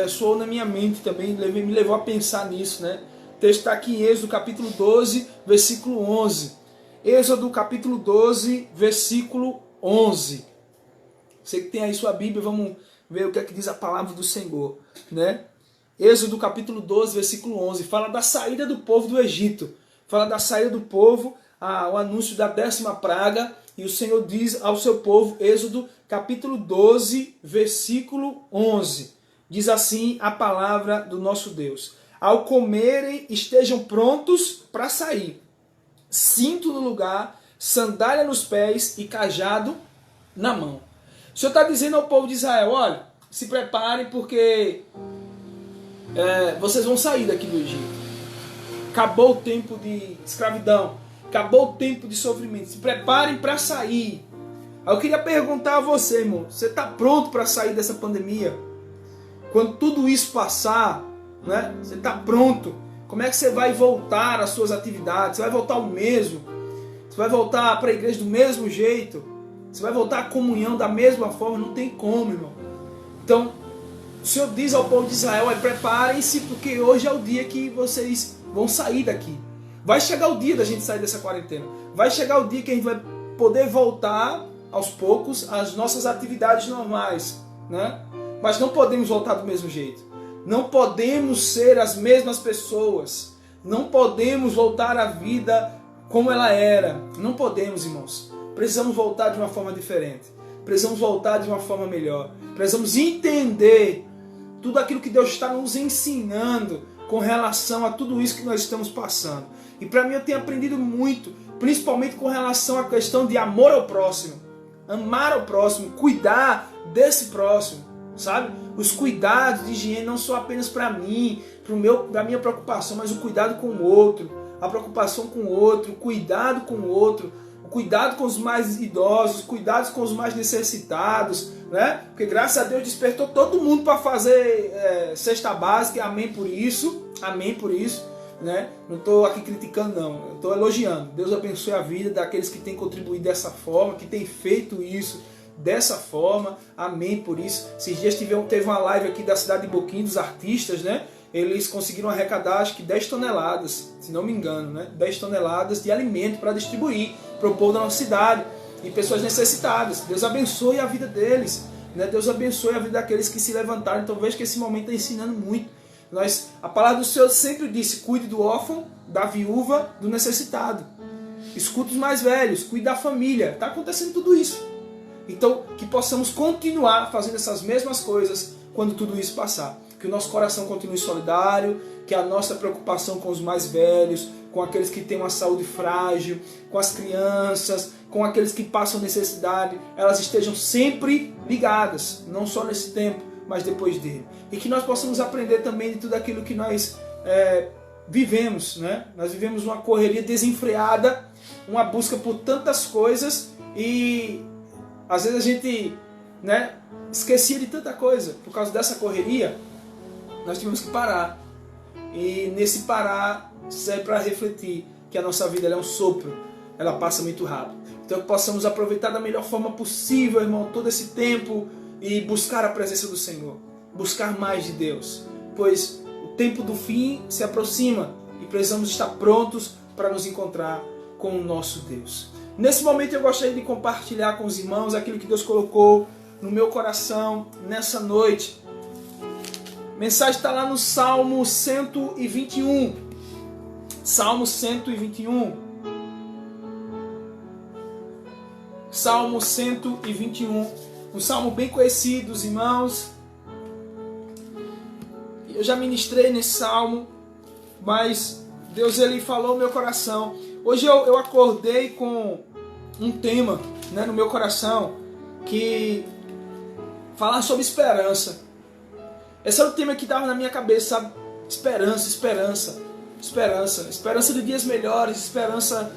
soou na minha mente também, me levou a pensar nisso, né? O texto está aqui em Êxodo capítulo 12, versículo 11. Êxodo capítulo 12, versículo 11. Você que tem aí sua Bíblia, vamos ver o que é que diz a palavra do Senhor, né? Êxodo capítulo 12, versículo 11, fala da saída do povo do Egito. Fala da saída do povo, o anúncio da 10ª praga, e o Senhor diz ao seu povo, Êxodo capítulo 12, versículo 11. Diz assim a palavra do nosso Deus: ao comerem, estejam prontos para sair, cinto no lugar, sandália nos pés e cajado na mão. O Senhor está dizendo ao povo de Israel, olha, se preparem porque vocês vão sair daqui do Egito. Acabou o tempo de escravidão, acabou o tempo de sofrimento, se preparem para sair. Eu queria perguntar a você, irmão, você está pronto para sair dessa pandemia? Quando tudo isso passar, né, você está pronto? Como é que você vai voltar às suas atividades? Você vai voltar ao mesmo? Você vai voltar para a igreja do mesmo jeito? Você vai voltar à comunhão da mesma forma? Não tem como, irmão. Então, o Senhor diz ao povo de Israel, preparem-se, porque hoje é o dia que vocês vão sair daqui. Vai chegar o dia da gente sair dessa quarentena. Vai chegar o dia que a gente vai poder voltar aos poucos às nossas atividades normais, né? Mas não podemos voltar do mesmo jeito. Não podemos ser as mesmas pessoas. Não podemos voltar à vida como ela era. Não podemos, irmãos. Precisamos voltar de uma forma diferente. Precisamos voltar de uma forma melhor. Precisamos entender tudo aquilo que Deus está nos ensinando com relação a tudo isso que nós estamos passando. E para mim eu tenho aprendido muito, principalmente com relação à questão de amor ao próximo. Amar ao próximo, cuidar desse próximo, sabe? Os cuidados de higiene não são apenas para mim, para a minha preocupação, mas o cuidado com o outro, a preocupação com o outro, o cuidado com o outro, o cuidado com os mais idosos, cuidados com os mais necessitados, né? Porque graças a Deus despertou todo mundo para fazer cesta básica, amém por isso, né? Não estou aqui criticando não, eu estou elogiando. Deus abençoe a vida daqueles que têm contribuído dessa forma, que têm feito isso dessa forma, amém por isso. Esses dias teve uma live aqui da cidade de Boquim, dos artistas, né? Eles conseguiram arrecadar acho que 10 toneladas, se não me engano, né? 10 toneladas de alimento para distribuir para o povo da nossa cidade e pessoas necessitadas. Deus abençoe a vida deles, né? Deus abençoe a vida daqueles que se levantaram. Então vejo que esse momento está ensinando muito. A palavra do Senhor sempre disse, cuide do órfão, da viúva, do necessitado. Escuta os mais velhos, cuide da família. Está acontecendo tudo isso. Então, que possamos continuar fazendo essas mesmas coisas quando tudo isso passar. Que o nosso coração continue solidário, que a nossa preocupação com os mais velhos, com aqueles que têm uma saúde frágil, com as crianças, com aqueles que passam necessidade, elas estejam sempre ligadas, não só nesse tempo, mas depois dele. E que nós possamos aprender também de tudo aquilo que nós vivemos, né? Nós vivemos uma correria desenfreada, uma busca por tantas coisas e às vezes a gente, né, esquecia de tanta coisa. Por causa dessa correria, nós tivemos que parar. E nesse parar serve para refletir que a nossa vida é um sopro, ela passa muito rápido. Então que possamos aproveitar da melhor forma possível, irmão, todo esse tempo e buscar a presença do Senhor, buscar mais de Deus, pois o tempo do fim se aproxima e precisamos estar prontos para nos encontrar com o nosso Deus. Nesse momento eu gostaria de compartilhar com os irmãos aquilo que Deus colocou no meu coração nessa noite. A mensagem está lá no Salmo 121. Salmo 121. Salmo 121. Um salmo bem conhecido, os irmãos. Eu já ministrei nesse salmo, mas Deus ele falou no meu coração. Hoje eu acordei com um tema, né, no meu coração, que falar sobre esperança. Esse era o tema que estava na minha cabeça, sabe? Esperança, esperança, esperança. Esperança de dias melhores, esperança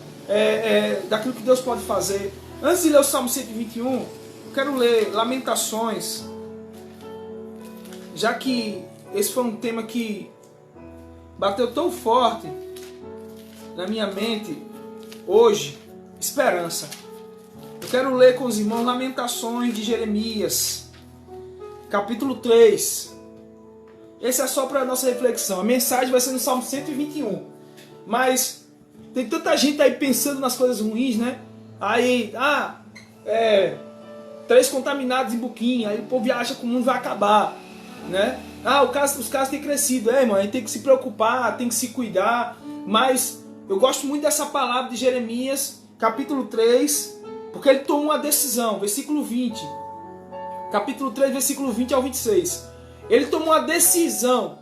daquilo que Deus pode fazer. Antes de ler o Salmo 121, eu quero ler Lamentações, já que esse foi um tema que bateu tão forte na minha mente hoje. Esperança. Eu quero ler com os irmãos Lamentações de Jeremias, capítulo 3. esse é só para a nossa reflexão. A mensagem vai ser no Salmo 121. Mas tem tanta gente aí pensando nas coisas ruins, né? Aí, 3 contaminados em Buquim, aí o povo acha que o mundo vai acabar, né? Os casos têm crescido, irmão, a gente tem que se preocupar, tem que se cuidar, mas eu gosto muito dessa palavra de Jeremias, capítulo 3, porque ele tomou uma decisão, versículo 20, capítulo 3, versículo 20 ao 26, ele tomou uma decisão.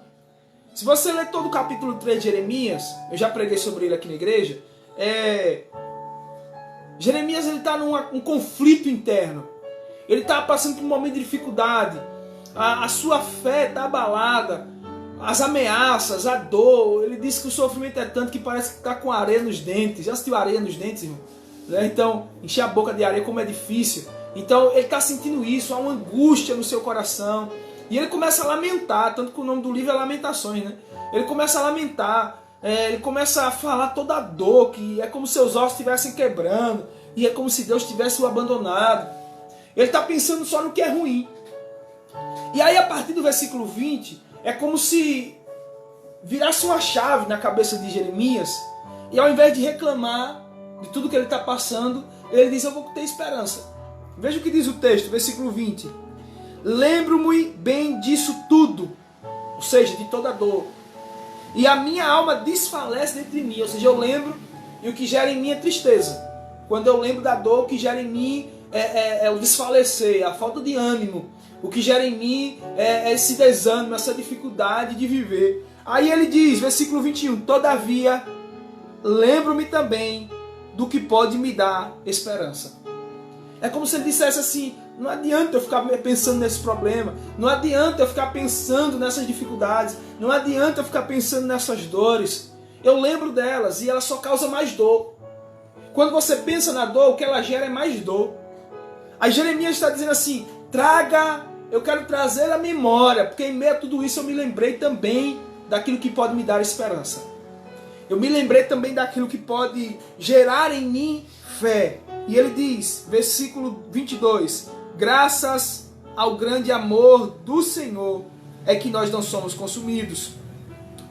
Se você ler todo o capítulo 3 de Jeremias, eu já preguei sobre ele aqui na igreja, Jeremias está num conflito interno, ele está passando por um momento de dificuldade, a sua fé está abalada, as ameaças, a dor. Ele disse que o sofrimento é tanto que parece que está com areia nos dentes. Já assistiu areia nos dentes, irmão? Então, encher a boca de areia como é difícil. Então, ele está sentindo isso, há uma angústia no seu coração. E ele começa a lamentar, tanto que o nome do livro é Lamentações, né? Ele começa a lamentar, ele começa a falar toda a dor, que é como se seus ossos estivessem quebrando, e é como se Deus tivesse o abandonado. Ele está pensando só no que é ruim. E aí, a partir do versículo 20, é como se virasse uma chave na cabeça de Jeremias, e ao invés de reclamar de tudo que ele está passando, ele diz: eu vou ter esperança. Veja o que diz o texto, versículo 20. Lembro-me bem disso tudo, ou seja, de toda dor, e a minha alma desfalece dentro de mim, ou seja, eu lembro, e o que gera em mim é tristeza. Quando eu lembro da dor, o que gera em mim é o desfalecer, a falta de ânimo. O que gera em mim é esse desânimo, essa dificuldade de viver. Aí ele diz, versículo 21, todavia, lembro-me também do que pode me dar esperança. É como se ele dissesse assim, não adianta eu ficar pensando nesse problema, não adianta eu ficar pensando nessas dificuldades, não adianta eu ficar pensando nessas dores. Eu lembro delas e elas só causam mais dor. Quando você pensa na dor, o que ela gera é mais dor. Aí Jeremias está dizendo assim, eu quero trazer a memória, porque em meio a tudo isso eu me lembrei também daquilo que pode me dar esperança. Eu me lembrei também daquilo que pode gerar em mim fé. E ele diz, versículo 22, graças ao grande amor do Senhor é que nós não somos consumidos,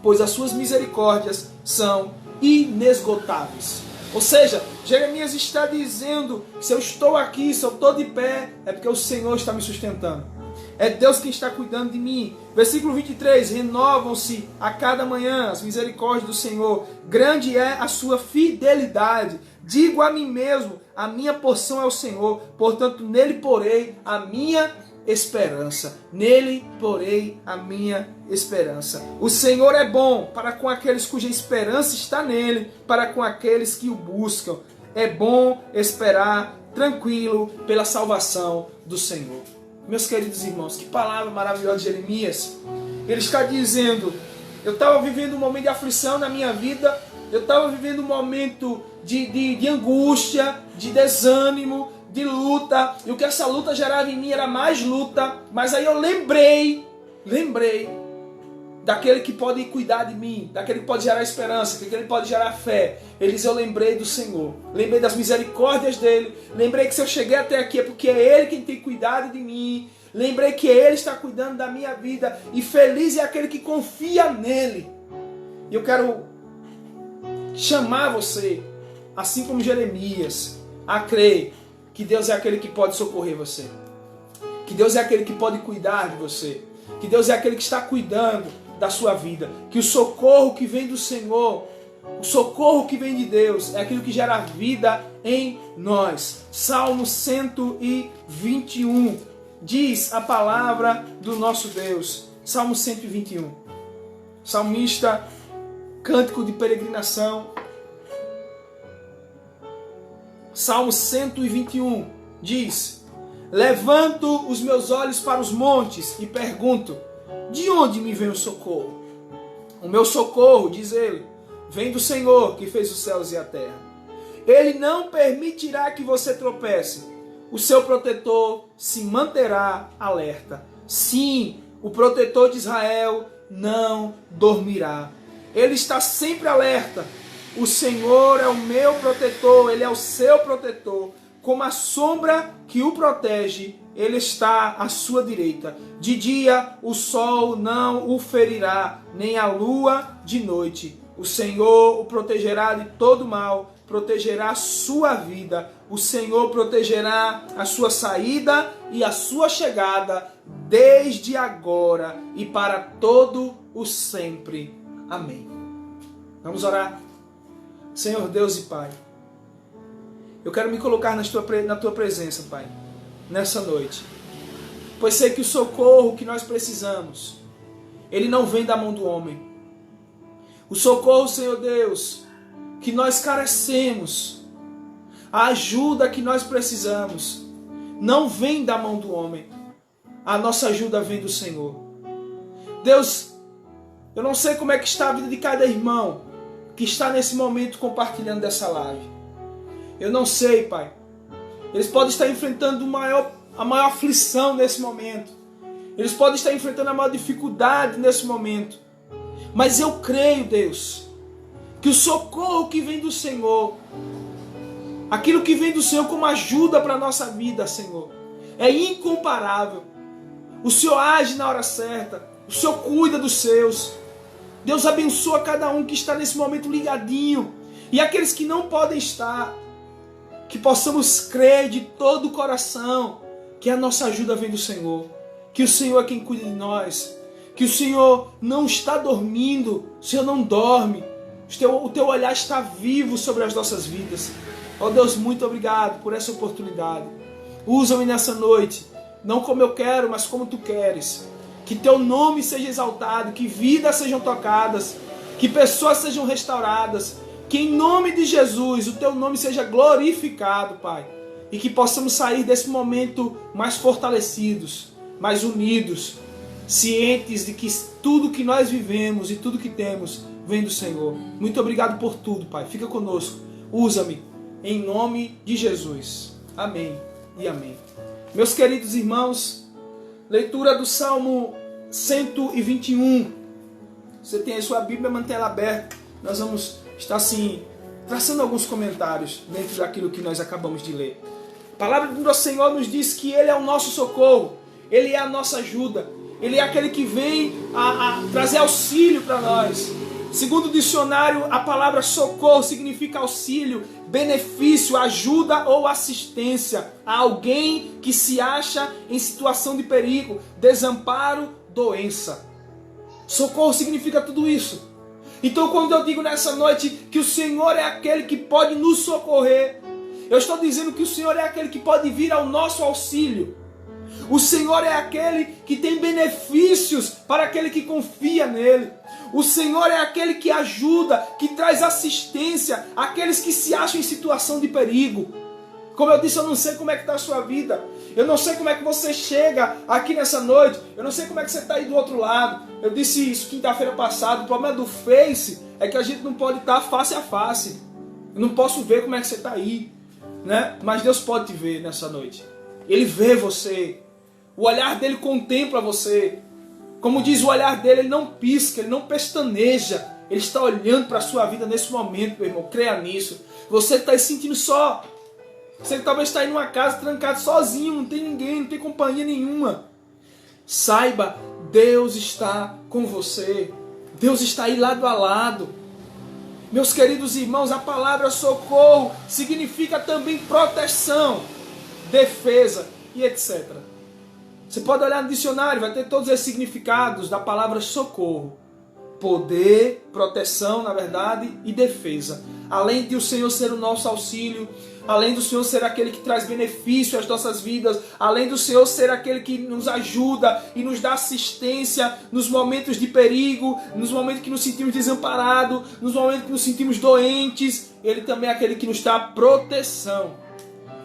pois as suas misericórdias são inesgotáveis. Ou seja, Jeremias está dizendo, se eu estou aqui, se eu estou de pé, é porque o Senhor está me sustentando. É Deus quem está cuidando de mim. Versículo 23, renovam-se a cada manhã as misericórdias do Senhor. Grande é a sua fidelidade. Digo a mim mesmo, a minha porção é o Senhor, portanto nele porei a minha esperança. Nele porei a minha esperança. O Senhor é bom para com aqueles cuja esperança está nele, para com aqueles que o buscam. É bom esperar tranquilo pela salvação do Senhor. Meus queridos irmãos, que palavra maravilhosa de Jeremias. Ele está dizendo, eu estava vivendo um momento de aflição na minha vida, eu estava vivendo um momento de angústia, de desânimo, de luta, e o que essa luta gerava em mim era mais luta, mas aí eu lembrei daquele que pode cuidar de mim, daquele que pode gerar esperança, daquele que pode gerar fé. Ele diz, eu lembrei do Senhor, lembrei das misericórdias dele, lembrei que se eu cheguei até aqui é porque é ele quem tem cuidado de mim, lembrei que ele está cuidando da minha vida, e feliz é aquele que confia nele. E eu quero chamar você, assim como Jeremias, a crer que Deus é aquele que pode socorrer você, que Deus é aquele que pode cuidar de você, que Deus é aquele que está cuidando da sua vida, que o socorro que vem do Senhor, o socorro que vem de Deus, é aquilo que gera vida em nós. Salmo 121 diz a palavra do nosso Deus. Salmo 121. Salmista, cântico de peregrinação. Salmo 121 diz, levanto os meus olhos para os montes e pergunto, de onde me vem o socorro? O meu socorro, diz ele, vem do Senhor que fez os céus e a terra. Ele não permitirá que você tropece. O seu protetor se manterá alerta. Sim, o protetor de Israel não dormirá. Ele está sempre alerta. O Senhor é o meu protetor, ele é o seu protetor. como a sombra que o protege, Ele está à sua direita. De dia o sol não o ferirá, nem a lua de noite. O Senhor o protegerá de todo mal, protegerá a sua vida. O Senhor protegerá a sua saída e a sua chegada, desde agora e para todo o sempre. Amém. Vamos orar. Senhor Deus e Pai, eu quero me colocar na tua presença, Pai, nessa noite. Pois sei que o socorro que nós precisamos, ele não vem da mão do homem. O socorro, Senhor Deus, que nós carecemos, a ajuda que nós precisamos, não vem da mão do homem. A nossa ajuda vem do Senhor. Deus, eu não sei como é que está a vida de cada irmão que está nesse momento compartilhando dessa live. Eu não sei, Pai. Eles podem estar enfrentando a maior aflição nesse momento. Eles podem estar enfrentando a maior dificuldade nesse momento. Mas eu creio, Deus, que o socorro que vem do Senhor, aquilo que vem do Senhor como ajuda para a nossa vida, Senhor, é incomparável. O Senhor age na hora certa. O Senhor cuida dos seus. Deus abençoa cada um que está nesse momento ligadinho. E aqueles que não podem estar, que possamos crer de todo o coração que a nossa ajuda vem do Senhor. Que o Senhor é quem cuida de nós. Que o Senhor não está dormindo. O Senhor não dorme. O teu olhar está vivo sobre as nossas vidas. Ó Deus, muito obrigado por essa oportunidade. Usa-me nessa noite. Não como eu quero, mas como tu queres. Que teu nome seja exaltado. Que vidas sejam tocadas. Que pessoas sejam restauradas. Que em nome de Jesus o teu nome seja glorificado, Pai. E que possamos sair desse momento mais fortalecidos, mais unidos, cientes de que tudo que nós vivemos e tudo que temos vem do Senhor. Muito obrigado por tudo, Pai. Fica conosco. Usa-me em nome de Jesus. Amém e amém. Meus queridos irmãos, leitura do Salmo 121. Você tem a sua Bíblia, mantenha ela aberta. Nós vamos estar assim, traçando alguns comentários dentro daquilo que nós acabamos de ler. A palavra do Senhor nos diz que Ele é o nosso socorro, Ele é a nossa ajuda, Ele é aquele que vem a trazer auxílio para nós. Segundo o dicionário, a palavra socorro significa auxílio, benefício, ajuda ou assistência a alguém que se acha em situação de perigo, desamparo, doença. Socorro significa tudo isso. Então quando eu digo nessa noite que o Senhor é aquele que pode nos socorrer, eu estou dizendo que o Senhor é aquele que pode vir ao nosso auxílio. O Senhor é aquele que tem benefícios para aquele que confia nele. O Senhor é aquele que ajuda, que traz assistência àqueles que se acham em situação de perigo. Como eu disse, eu não sei como é que está a sua vida. Eu não sei como é que você chega aqui nessa noite. Eu não sei como é que você está aí do outro lado. Eu disse isso quinta-feira passada. O problema do Face é que a gente não pode estar face a face. Eu não posso ver como é que você está aí, né? Mas Deus pode te ver nessa noite. Ele vê você. O olhar dele contempla você. Como diz o olhar dele, ele não pisca, ele não pestaneja. Ele está olhando para a sua vida nesse momento, meu irmão. Creia nisso. Você está se sentindo só. Você talvez está em uma casa trancado sozinho, não tem ninguém, não tem companhia nenhuma. Saiba, Deus está com você. Deus está aí lado a lado. Meus queridos irmãos, a palavra socorro significa também proteção, defesa e etc. Você pode olhar no dicionário, vai ter todos esses significados da palavra socorro. Poder, proteção, na verdade, e defesa. Além de o Senhor ser o nosso auxílio, além do Senhor ser aquele que traz benefício às nossas vidas, além do Senhor ser aquele que nos ajuda e nos dá assistência nos momentos de perigo, nos momentos que nos sentimos desamparados, nos momentos que nos sentimos doentes, Ele também é aquele que nos dá proteção.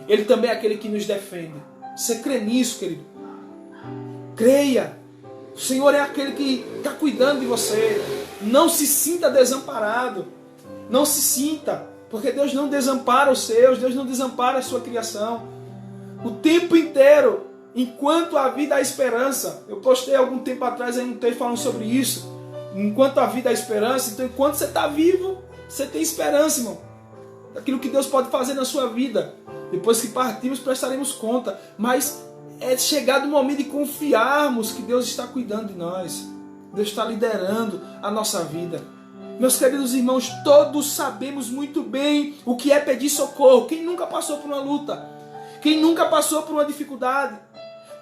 Ele também é aquele que nos defende. Você crê nisso, querido? Creia. O Senhor é aquele que está cuidando de você. Não se sinta desamparado. Não se sinta. Porque Deus não desampara os seus. Deus não desampara a sua criação. O tempo inteiro. Enquanto a vida há esperança. Eu postei algum tempo atrás aí um texto falando sobre isso. Enquanto a vida há esperança. Então enquanto você está vivo, você tem esperança, irmão. Daquilo que Deus pode fazer na sua vida. Depois que partirmos, prestaremos conta. Mas é chegado o momento de confiarmos que Deus está cuidando de nós. Deus está liderando a nossa vida. Meus queridos irmãos, todos sabemos muito bem o que é pedir socorro. Quem nunca passou por uma luta? Quem nunca passou por uma dificuldade?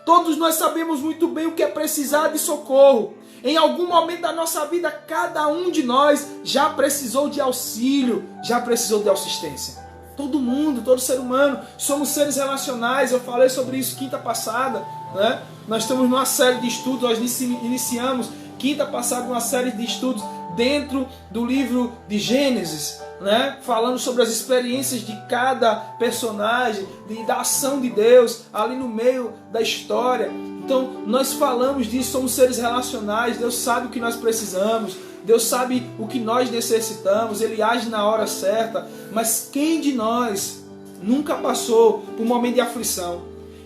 Todos nós sabemos muito bem o que é precisar de socorro. Em algum momento da nossa vida, cada um de nós já precisou de auxílio, já precisou de assistência. Todo mundo, todo ser humano, somos seres relacionais. Eu falei sobre isso quinta passada, né? Nós estamos numa série de estudos, nós iniciamos quinta passada uma série de estudos dentro do livro de Gênesis, né? Falando sobre as experiências de cada personagem, da ação de Deus ali no meio da história. Então nós falamos disso, somos seres relacionais, Deus sabe o que nós precisamos, Deus sabe o que nós necessitamos, Ele age na hora certa. Mas quem de nós nunca passou por um momento de aflição?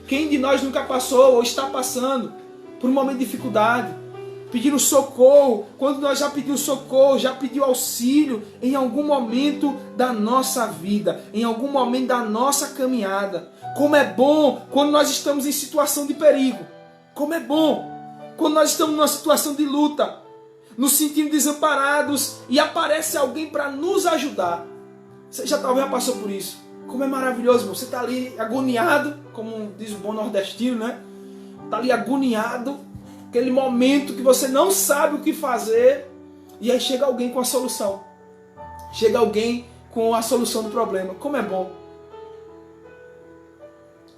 Quem de nós nunca passou ou está passando por um momento de dificuldade? Pedindo socorro, quando nós já pedimos socorro, já pediu auxílio em algum momento da nossa vida, em algum momento da nossa caminhada. Como é bom quando nós estamos em situação de perigo. Como é bom quando nós estamos numa situação de luta, nos sentindo desamparados e aparece alguém para nos ajudar. Você já talvez passou por isso. Como é maravilhoso, irmão. Você está ali agoniado, como diz o bom nordestino, né? Está ali agoniado, aquele momento que você não sabe o que fazer, e aí chega alguém com a solução. Chega alguém com a solução do problema. Como é bom.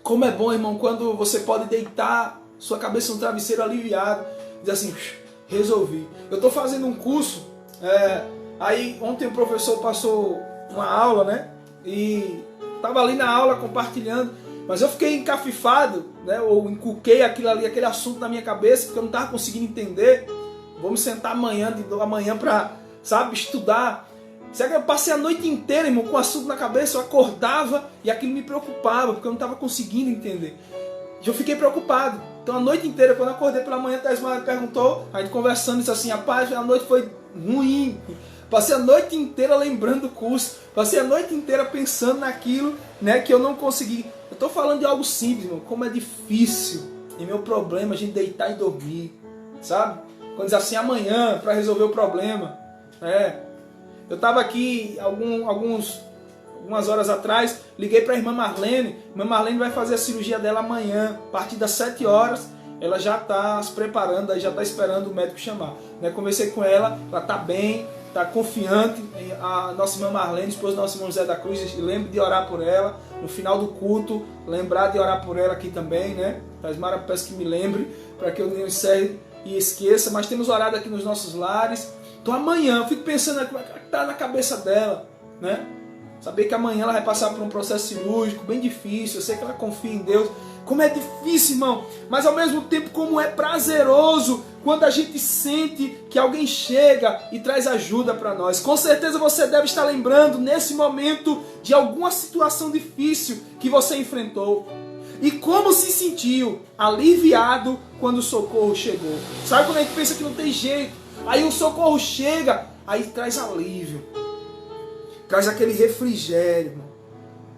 Como é bom, irmão, quando você pode deitar sua cabeça no travesseiro aliviado, dizer assim, resolvi. Eu estou fazendo um curso, aí ontem o professor passou uma aula, né? E estava ali na aula compartilhando, mas eu fiquei encafifado, né? Ou encuquei aquilo ali, aquele assunto na minha cabeça, porque eu não estava conseguindo entender. Vamos sentar amanhã para, sabe, estudar. Será que eu passei a noite inteira, irmão, com o assunto na cabeça? Eu acordava e aquilo me preocupava, porque eu não estava conseguindo entender. Eu fiquei preocupado. Então a noite inteira, quando eu acordei pela manhã, a Ismael perguntou, a gente conversando, disse assim, rapaz, a noite foi ruim. Passei a noite inteira lembrando do curso. Passei a noite inteira pensando naquilo, né, que eu não consegui. Eu estou falando de algo simples, irmão, como é difícil. E meu problema é a gente deitar e dormir, sabe? Quando diz assim, amanhã, para resolver o problema. Eu estava aqui algumas horas atrás, liguei para a irmã Marlene. Irmã Marlene vai fazer a cirurgia dela amanhã, a partir das 7 horas. Ela já está se preparando, aí já está esperando o médico chamar. Conversei com ela, ela está bem, está confiante. A nossa irmã Marlene, esposa do nosso irmão José da Cruz, lembre de orar por ela. No final do culto, lembrar de orar por ela aqui também, né? Tasmara, peço que me lembre, para que eu não encerre e esqueça. Mas temos orado aqui nos nossos lares. Então amanhã, eu fico pensando o que está na cabeça dela, né? Saber que amanhã ela vai passar por um processo cirúrgico bem difícil. Eu sei que ela confia em Deus. Como é difícil, irmão. Mas ao mesmo tempo como é prazeroso quando a gente sente que alguém chega e traz ajuda para nós. Com certeza você deve estar lembrando nesse momento de alguma situação difícil que você enfrentou. E como se sentiu aliviado quando o socorro chegou. Sabe quando a gente pensa que não tem jeito? Aí o socorro chega, aí traz alívio. Traz aquele refrigério, irmão.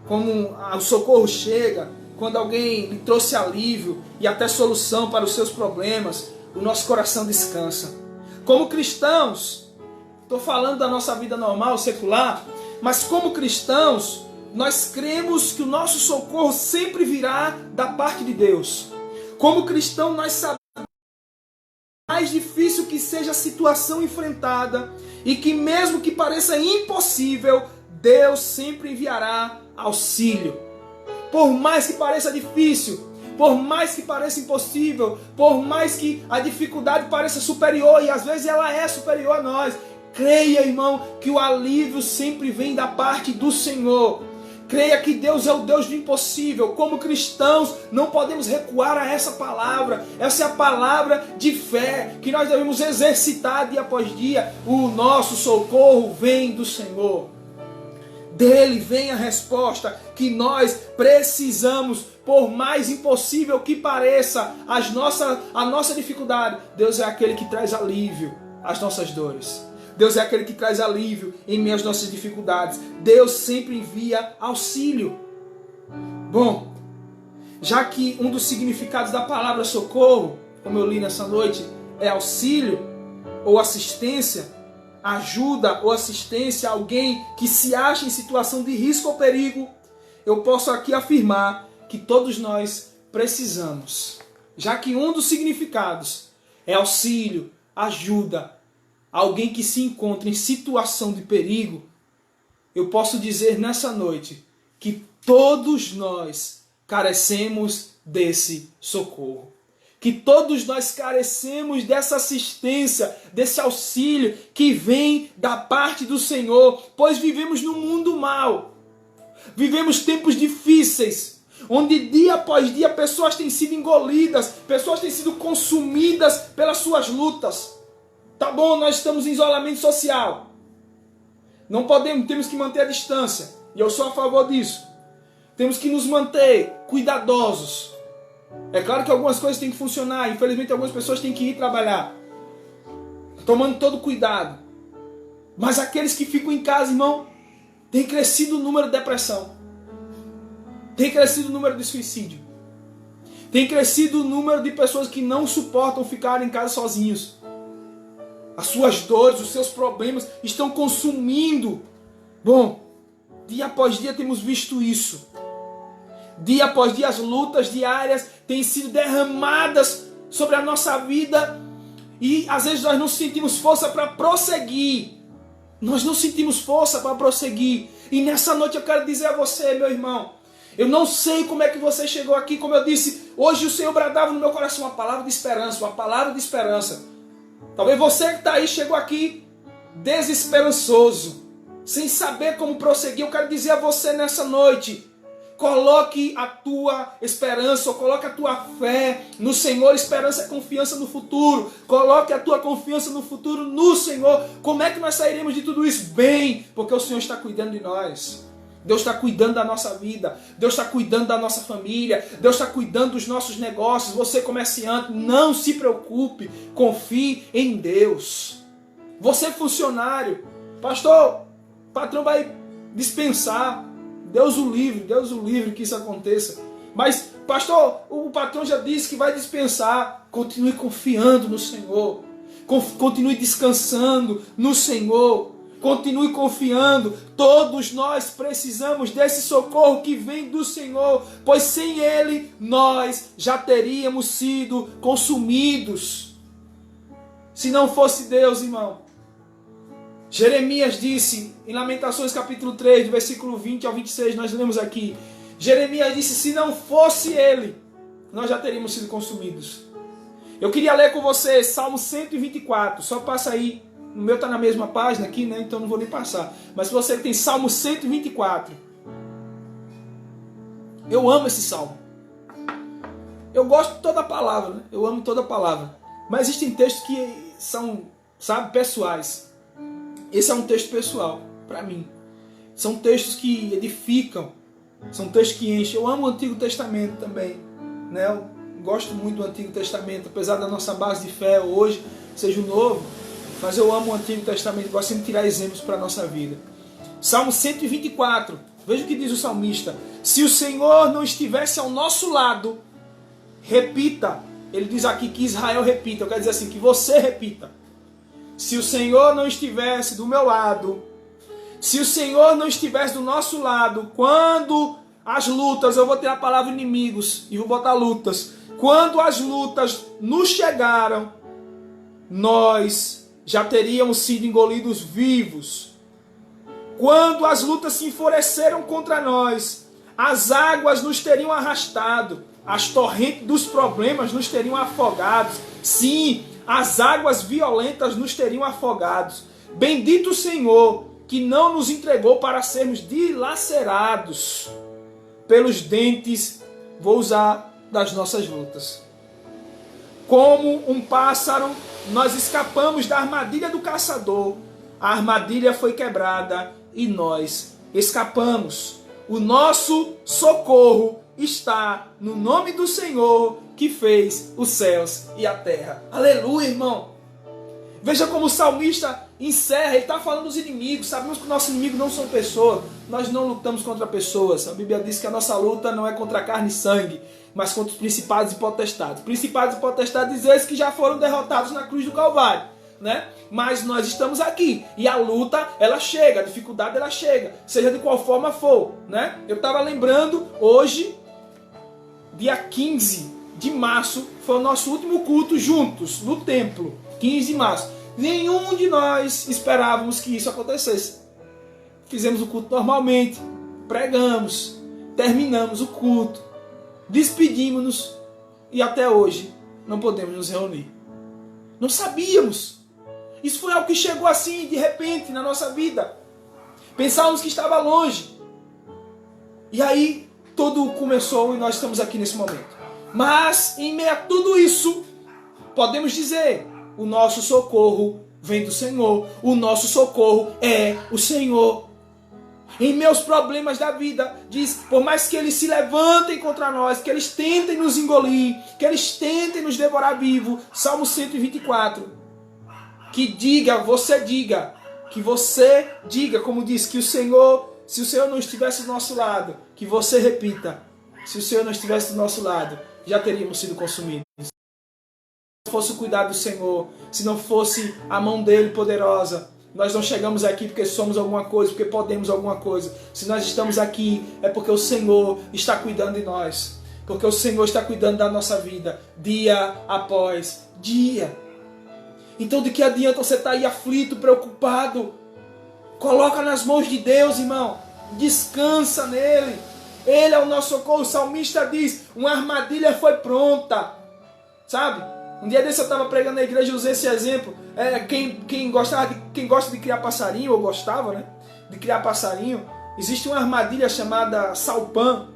Como o socorro chega, quando alguém lhe trouxe alívio e até solução para os seus problemas, o nosso coração descansa. Como cristãos, estou falando da nossa vida normal, secular, mas como cristãos, nós cremos que o nosso socorro sempre virá da parte de Deus. Como cristão, nós sabemos mais difícil que seja a situação enfrentada e que mesmo que pareça impossível, Deus sempre enviará auxílio. Por mais que pareça difícil, por mais que pareça impossível, por mais que a dificuldade pareça superior, e às vezes ela é superior a nós, creia, irmão, que o alívio sempre vem da parte do Senhor. Creia que Deus é o Deus do impossível. Como cristãos, não podemos recuar a essa palavra. Essa é a palavra de fé que nós devemos exercitar dia após dia. O nosso socorro vem do Senhor. Dele vem a resposta que nós precisamos, por mais impossível que pareça a nossa dificuldade. Deus é aquele que traz alívio às nossas dores. Deus é aquele que traz alívio em meio às nossas dificuldades. Deus sempre envia auxílio. Bom, já que um dos significados da palavra socorro, como eu li nessa noite, é auxílio ou assistência, ajuda ou assistência a alguém que se acha em situação de risco ou perigo, eu posso aqui afirmar que todos nós precisamos. Já que um dos significados é auxílio, ajuda, alguém que se encontra em situação de perigo, eu posso dizer nessa noite que todos nós carecemos desse socorro. Que todos nós carecemos dessa assistência, desse auxílio que vem da parte do Senhor, pois vivemos num mundo mau. Vivemos tempos difíceis, onde dia após dia pessoas têm sido engolidas, pessoas têm sido consumidas pelas suas lutas. Tá bom, nós estamos em isolamento social. Não podemos, temos que manter a distância. E eu sou a favor disso. Temos que nos manter cuidadosos. É claro que algumas coisas têm que funcionar. Infelizmente algumas pessoas têm que ir trabalhar, tomando todo cuidado. Mas aqueles que ficam em casa, irmão, tem crescido o número de depressão. Tem crescido o número de suicídio. Tem crescido o número de pessoas que não suportam ficar em casa sozinhos. As suas dores, os seus problemas estão consumindo. Bom, dia após dia temos visto isso. Dia após dia as lutas diárias têm sido derramadas sobre a nossa vida. E às vezes nós não sentimos força para prosseguir. Nós não sentimos força para prosseguir. E nessa noite eu quero dizer a você, meu irmão, eu não sei como é que você chegou aqui. Como eu disse, hoje o Senhor bradava no meu coração uma palavra de esperança. Uma palavra de esperança. Talvez você que está aí chegou aqui desesperançoso, sem saber como prosseguir. Eu quero dizer a você nessa noite, coloque a tua esperança, ou coloque a tua fé no Senhor. Esperança é confiança no futuro. Coloque a tua confiança no futuro no Senhor. Como é que nós sairemos de tudo isso? Bem, porque o Senhor está cuidando de nós. Deus está cuidando da nossa vida. Deus está cuidando da nossa família. Deus está cuidando dos nossos negócios. Você comerciante, não se preocupe. Confie em Deus. Você funcionário, pastor, o patrão vai dispensar. Deus o livre que isso aconteça. Mas, pastor, o patrão já disse que vai dispensar. Continue confiando no Senhor. Continue descansando no Senhor. Continue confiando. Todos nós precisamos desse socorro que vem do Senhor, pois sem Ele nós já teríamos sido consumidos. Se não fosse Deus, irmão. Jeremias disse, em Lamentações capítulo 3, do versículo 20 ao 26, nós lemos aqui. Jeremias disse, se não fosse Ele, nós já teríamos sido consumidos. Eu queria ler com você Salmo 124, só passa aí. O meu está na mesma página aqui, né? Então não vou nem passar. Mas você tem Salmo 124. Eu amo esse salmo. Eu gosto de toda a palavra, né? Eu amo toda a palavra. Mas existem textos que são, sabe, pessoais. Esse é um texto pessoal, para mim. São textos que edificam. São textos que enchem. Eu amo o Antigo Testamento também, né? Eu gosto muito do Antigo Testamento. Apesar da nossa base de fé hoje seja o Novo. Mas eu amo o Antigo Testamento, gosto de tirar exemplos para a nossa vida. Salmo 124, veja o que diz o salmista. Se o Senhor não estivesse ao nosso lado, repita. Ele diz aqui que Israel repita, eu quero dizer assim, que você repita. Se o Senhor não estivesse do meu lado, se o Senhor não estivesse do nosso lado, quando as lutas, eu vou ter a palavra inimigos e vou botar lutas. Quando as lutas nos chegaram, nós já teríamos sido engolidos vivos. Quando as lutas se enfureceram contra nós, as águas nos teriam arrastado, as torrentes dos problemas nos teriam afogados. Sim, as águas violentas nos teriam afogados. Bendito o Senhor, que não nos entregou para sermos dilacerados pelos dentes, vou usar, das nossas lutas. Como um pássaro, nós escapamos da armadilha do caçador. A armadilha foi quebrada e nós escapamos. O nosso socorro está no nome do Senhor que fez os céus e a terra. Aleluia, irmão. Veja como o salmista encerra, ele está falando dos inimigos. Sabemos que o nosso inimigo não são pessoas, nós não lutamos contra pessoas. A Bíblia diz que a nossa luta não é contra carne e sangue, mas contra os principados e potestades. Principados e potestades esses que já foram derrotados na cruz do Calvário, né? Mas nós estamos aqui, e a luta, ela chega, a dificuldade, ela chega, seja de qual forma for, né? Eu estava lembrando, hoje, dia 15 de março, foi o nosso último culto juntos, no templo, 15 de março. Nenhum de nós esperávamos que isso acontecesse. Fizemos o culto normalmente, pregamos, terminamos o culto, despedimos-nos, e até hoje não podemos nos reunir. Não sabíamos. Isso foi algo que chegou assim, de repente, na nossa vida. Pensávamos que estava longe. E aí, tudo começou e nós estamos aqui nesse momento. Mas, em meio a tudo isso, podemos dizer, o nosso socorro vem do Senhor. O nosso socorro é o Senhor. Em meus problemas da vida, diz, por mais que eles se levantem contra nós, que eles tentem nos engolir, que eles tentem nos devorar vivo, Salmo 124, que você diga, como diz, que o Senhor, se o Senhor não estivesse do nosso lado, que você repita, se o Senhor não estivesse do nosso lado, já teríamos sido consumidos. Se não fosse o cuidado do Senhor, se não fosse a mão dele poderosa, nós não chegamos aqui porque somos alguma coisa, porque podemos alguma coisa. Se nós estamos aqui, é porque o Senhor está cuidando de nós. Porque o Senhor está cuidando da nossa vida, dia após dia. Então de que adianta você estar aí aflito, preocupado? Coloca nas mãos de Deus, irmão. Descansa nele. Ele é o nosso socorro. O salmista diz, uma armadilha foi pronta. Sabe? Um dia desse eu estava pregando na igreja e usei esse exemplo. Quem gosta de criar passarinho, ou gostava, né? De criar passarinho, existe uma armadilha chamada salpã.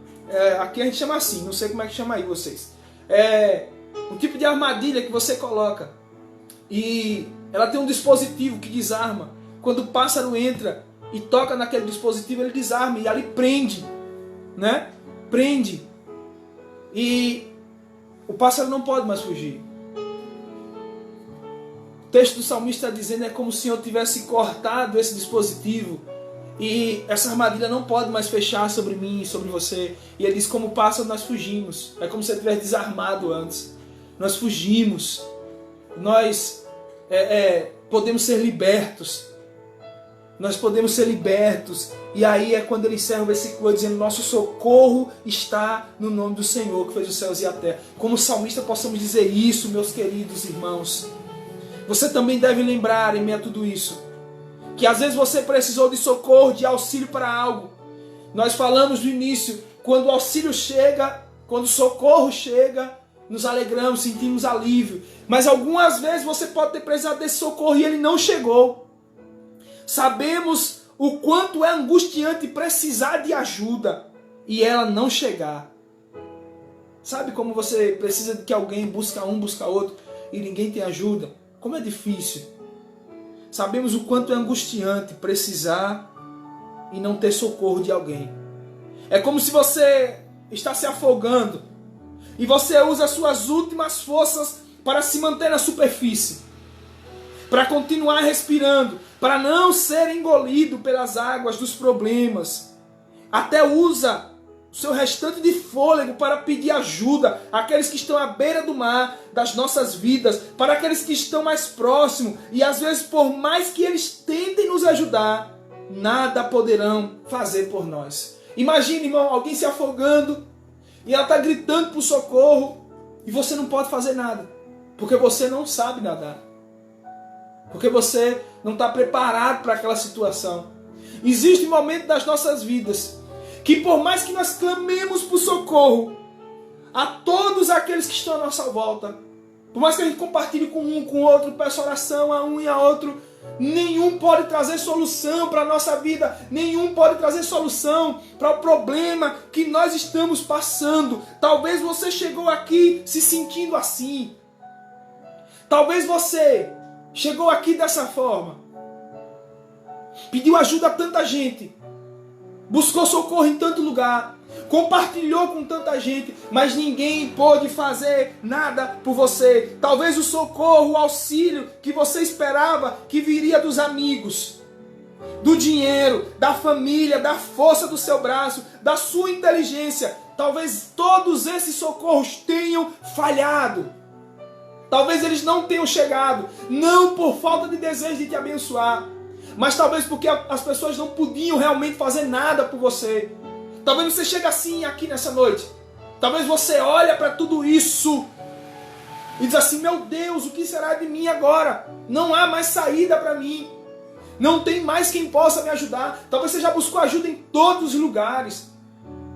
Aqui a gente chama assim, não sei como é que chama aí vocês. É um tipo de armadilha que você coloca. E ela tem um dispositivo que desarma. Quando o pássaro entra e toca naquele dispositivo, ele desarma e ali prende, né? Prende. E o pássaro não pode mais fugir. O texto do salmista está dizendo, é como se o Senhor tivesse cortado esse dispositivo e essa armadilha não pode mais fechar sobre mim, sobre você. E ele diz, como pássaro nós fugimos. É como se ele tivesse desarmado antes. Nós fugimos. Nós podemos ser libertos. Nós podemos ser libertos. E aí é quando ele encerra o versículo dizendo, nosso socorro está no nome do Senhor que fez os céus e a terra. Como salmista possamos dizer isso, meus queridos irmãos. Você também deve lembrar, em meio a tudo isso, que às vezes você precisou de socorro, de auxílio para algo. Nós falamos no início, quando o auxílio chega, quando o socorro chega, nos alegramos, sentimos alívio. Mas algumas vezes você pode ter precisado desse socorro e ele não chegou. Sabemos o quanto é angustiante precisar de ajuda e ela não chegar. Sabe como você precisa de que alguém busca outro e ninguém tem ajuda? Como é difícil. Sabemos o quanto é angustiante precisar e não ter socorro de alguém. É como se você está se afogando e você usa as suas últimas forças para se manter na superfície, para continuar respirando, para não ser engolido pelas águas dos problemas. Até usa o seu restante de fôlego para pedir ajuda àqueles que estão à beira do mar das nossas vidas, para aqueles que estão mais próximos, e às vezes por mais que eles tentem nos ajudar, nada poderão fazer por nós. Imagine, irmão, alguém se afogando e ela está gritando por socorro e você não pode fazer nada, porque você não sabe nadar, porque você não está preparado para aquela situação. Existe um momento das nossas vidas que por mais que nós clamemos por socorro a todos aqueles que estão à nossa volta, por mais que a gente compartilhe com um, com o outro, peça oração a um e a outro, nenhum pode trazer solução para a nossa vida, nenhum pode trazer solução para o problema que nós estamos passando. Talvez você chegou aqui se sentindo assim. Talvez você chegou aqui dessa forma. Pediu ajuda a tanta gente. Buscou socorro em tanto lugar. compartilhou com tanta gente, mas ninguém pôde fazer nada por você. Talvez o socorro, o auxílio que você esperava que viria dos amigos, do dinheiro, da família, da força do seu braço, da sua inteligência, talvez todos esses socorros tenham falhado. Talvez eles não tenham chegado, não por falta de desejo de te abençoar, mas talvez porque as pessoas não podiam realmente fazer nada por você. Talvez você chegue assim aqui nessa noite. Talvez você olhe para tudo isso e diz assim: meu Deus, o que será de mim agora? Não há mais saída para mim. Não tem mais quem possa me ajudar. Talvez você já buscou ajuda em todos os lugares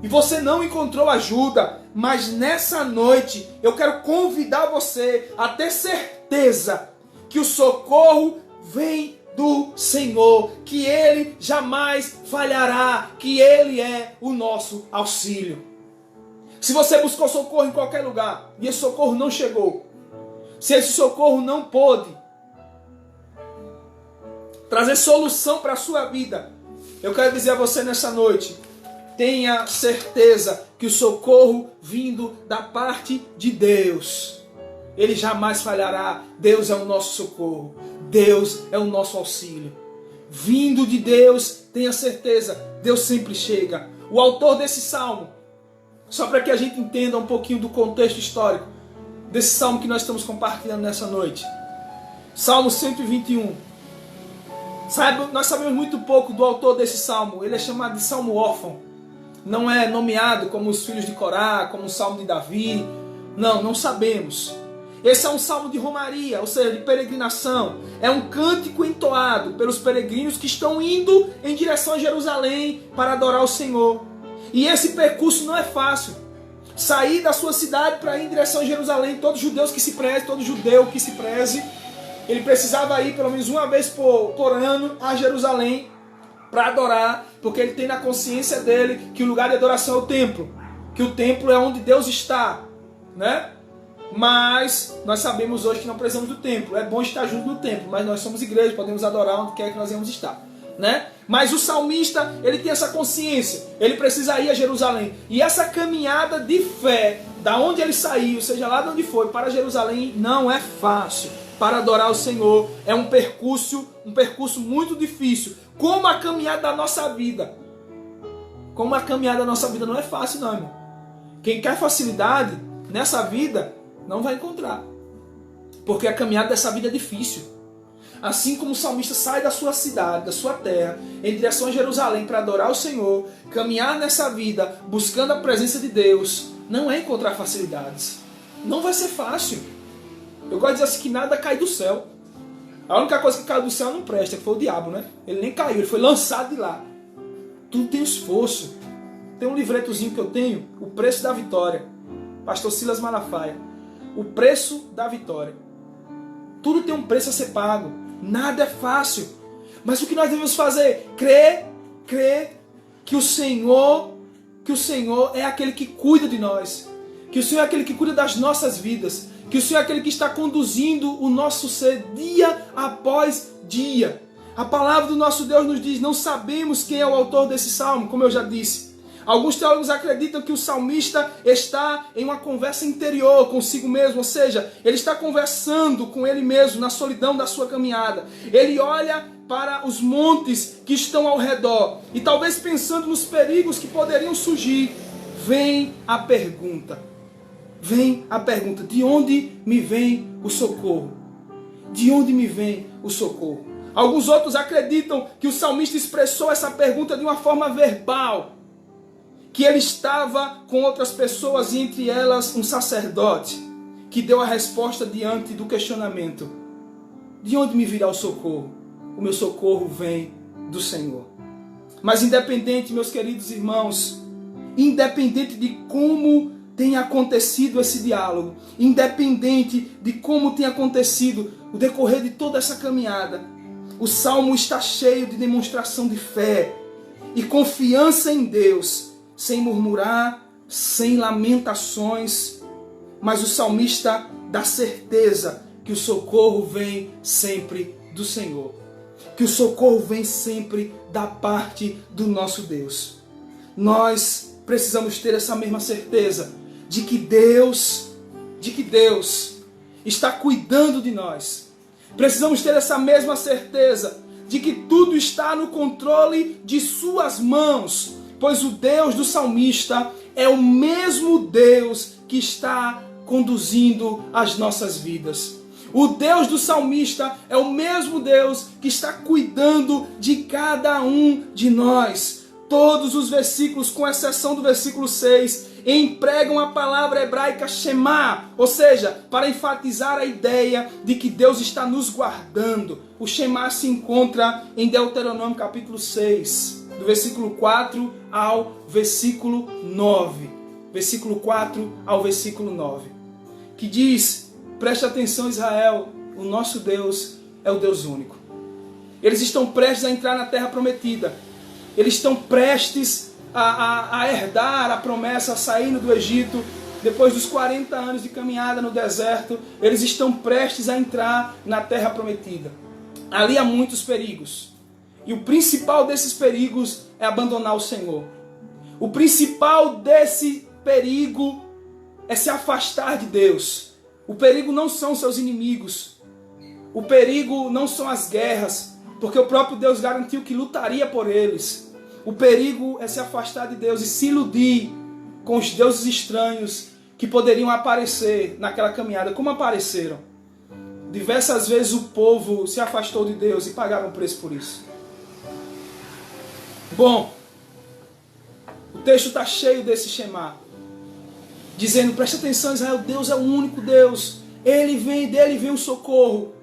e você não encontrou ajuda. Mas nessa noite eu quero convidar você a ter certeza que o socorro vem do Senhor, que Ele jamais falhará, que Ele é o nosso auxílio. Se você buscou socorro em qualquer lugar e esse socorro não chegou, se esse socorro não pôde trazer solução para a sua vida, eu quero dizer a você nessa noite: tenha certeza que o socorro vindo da parte de Deus, Ele jamais falhará. Deus é o nosso socorro, Deus é o nosso auxílio. Vindo de Deus, tenha certeza, Deus sempre chega. O autor desse salmo, só para que a gente entenda um pouquinho do contexto histórico desse salmo que nós estamos compartilhando nessa noite, Salmo 121. Nós sabemos muito pouco do autor desse salmo. Ele é chamado de salmo órfão. Não é nomeado como os filhos de Corá, como o salmo de Davi. Não sabemos. Esse é um salmo de romaria, ou seja, de peregrinação. É um cântico entoado pelos peregrinos que estão indo em direção a Jerusalém para adorar o Senhor. E esse percurso não é fácil. Sair da sua cidade para ir em direção a Jerusalém, todo judeu que se preze, ele precisava ir pelo menos uma vez por ano a Jerusalém para adorar, porque ele tem na consciência dele que o lugar de adoração é o templo, que o templo é onde Deus está, né? Mas nós sabemos hoje que não precisamos do templo. É bom estar junto no templo, mas nós somos igreja, podemos adorar onde quer que nós venhamos estar, né? Mas o salmista, ele tem essa consciência, ele precisa ir a Jerusalém. E essa caminhada de fé, da onde ele saiu, seja lá de onde foi, para Jerusalém, não é fácil. Para adorar o Senhor é um percurso muito difícil. Como a caminhada da nossa vida. Como a caminhada da nossa vida não é fácil, não, irmão. Quem quer facilidade nessa vida não vai encontrar. Porque a caminhada dessa vida é difícil. Assim como o salmista sai da sua cidade, da sua terra, em direção a Jerusalém para adorar o Senhor, caminhar nessa vida, buscando a presença de Deus, não é encontrar facilidades. Não vai ser fácil. Eu gosto de dizer assim que nada cai do céu. A única coisa que caiu do céu não presta, que foi o diabo, né? Ele nem caiu, ele foi lançado de lá. Tudo tem esforço. Tem um livretozinho que eu tenho, O Preço da Vitória. Pastor Silas Malafaia. O Preço da Vitória. Tudo tem um preço a ser pago. Nada é fácil. Mas o que nós devemos fazer? Crer que o Senhor é aquele que cuida de nós. Que o Senhor é aquele que cuida das nossas vidas. Que o Senhor é aquele que está conduzindo o nosso ser dia após dia. A palavra do nosso Deus nos diz: não sabemos quem é o autor desse salmo, como eu já disse. Alguns teólogos acreditam que o salmista está em uma conversa interior consigo mesmo, ou seja, ele está conversando com ele mesmo na solidão da sua caminhada. Ele olha para os montes que estão ao redor e talvez pensando nos perigos que poderiam surgir, vem a pergunta, de onde me vem o socorro? De onde me vem o socorro? Alguns outros acreditam que o salmista expressou essa pergunta de uma forma verbal, que ele estava com outras pessoas e entre elas um sacerdote, que deu a resposta diante do questionamento: de onde me virá o socorro? O meu socorro vem do Senhor. Mas independente, meus queridos irmãos, independente de como tem acontecido esse diálogo, independente de como tem acontecido o decorrer de toda essa caminhada, o Salmo está cheio de demonstração de fé e confiança em Deus, sem murmurar, sem lamentações, mas o salmista dá certeza que o socorro vem sempre do Senhor, que o socorro vem sempre da parte do nosso Deus. Nós precisamos ter essa mesma certeza de que Deus está cuidando de nós. Precisamos ter essa mesma certeza de que tudo está no controle de suas mãos, pois o Deus do salmista é o mesmo Deus que está conduzindo as nossas vidas. O Deus do salmista é o mesmo Deus que está cuidando de cada um de nós. Todos os versículos, com exceção do versículo 6, empregam a palavra hebraica Shema, ou seja, para enfatizar a ideia de que Deus está nos guardando. O Shema se encontra em Deuteronômio capítulo 6, do versículo 4 ao versículo 9. Versículo 4 ao versículo 9. Que diz: preste atenção, Israel, o nosso Deus é o Deus único. Eles estão prestes a entrar na terra prometida. Eles estão prestes a herdar a promessa, saindo do Egito. Depois dos 40 anos de caminhada no deserto, eles estão prestes a entrar na terra prometida. Ali há muitos perigos. E o principal desses perigos é abandonar o Senhor. O principal desse perigo é se afastar de Deus. O perigo não são seus inimigos. O perigo não são as guerras, porque o próprio Deus garantiu que lutaria por eles. O perigo é se afastar de Deus e se iludir com os deuses estranhos que poderiam aparecer naquela caminhada, como apareceram. Diversas vezes o povo se afastou de Deus e pagaram preço por isso. Bom, o texto está cheio desse Shema, dizendo: preste atenção, Israel, Deus é o único Deus. Dele vem o socorro.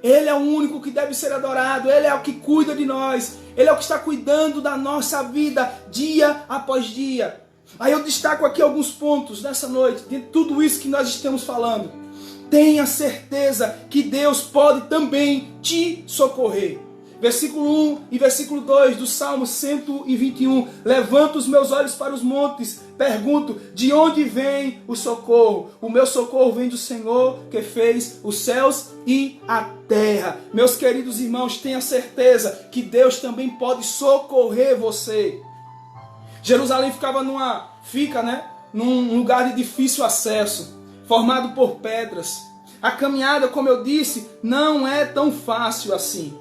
Ele é o único que deve ser adorado. Ele é o que cuida de nós. Ele é o que está cuidando da nossa vida dia após dia. Aí eu destaco aqui alguns pontos nessa noite, de tudo isso que nós estamos falando. Tenha certeza que Deus pode também te socorrer. Versículo 1 e versículo 2 do Salmo 121. Levanto os meus olhos para os montes, pergunto: de onde vem o socorro? O meu socorro vem do Senhor, que fez os céus e a terra. Meus queridos irmãos, tenha certeza que Deus também pode socorrer você. Jerusalém fica num lugar de difícil acesso, formado por pedras. A caminhada, como eu disse, não é tão fácil assim.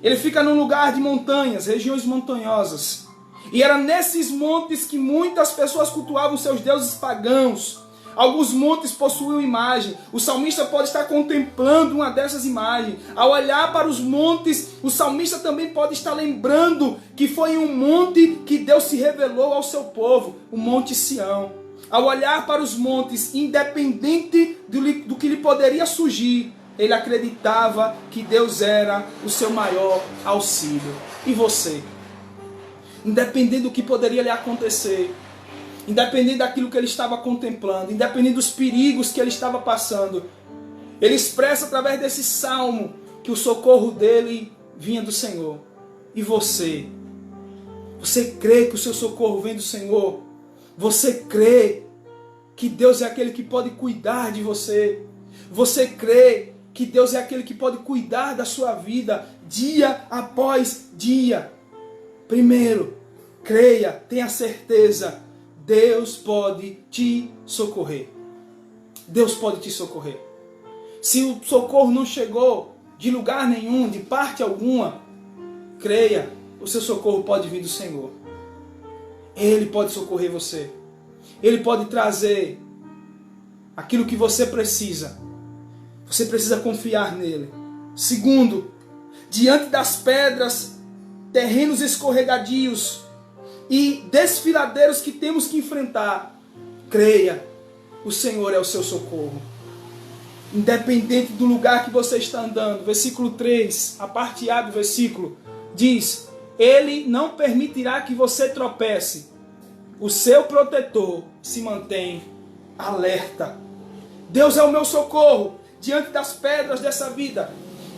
Ele fica num lugar de montanhas, regiões montanhosas. E era nesses montes que muitas pessoas cultuavam seus deuses pagãos. Alguns montes possuíam imagem. O salmista pode estar contemplando uma dessas imagens. Ao olhar para os montes, o salmista também pode estar lembrando que foi em um monte que Deus se revelou ao seu povo, o Monte Sião. Ao olhar para os montes, independente do que lhe poderia surgir, ele acreditava que Deus era o seu maior auxílio. E você? Independente do que poderia lhe acontecer, independente daquilo que ele estava contemplando, independente dos perigos que ele estava passando, ele expressa através desse salmo que o socorro dele vinha do Senhor. E você? Você crê que o seu socorro vem do Senhor? Você crê que Deus é aquele que pode cuidar de você? Você crê que Deus é aquele que pode cuidar da sua vida dia após dia? Primeiro, creia, tenha certeza, Deus pode te socorrer. Deus pode te socorrer. Se o socorro não chegou de lugar nenhum, de parte alguma, creia, o seu socorro pode vir do Senhor. Ele pode socorrer você. Ele pode trazer aquilo que você precisa. Você precisa confiar nele. Segundo, diante das pedras, terrenos escorregadios e desfiladeiros que temos que enfrentar, creia, o Senhor é o seu socorro. Independente do lugar que você está andando. Versículo 3, a parte A do versículo, diz: Ele não permitirá que você tropece. O seu protetor se mantém alerta. Deus é o meu socorro diante das pedras dessa vida.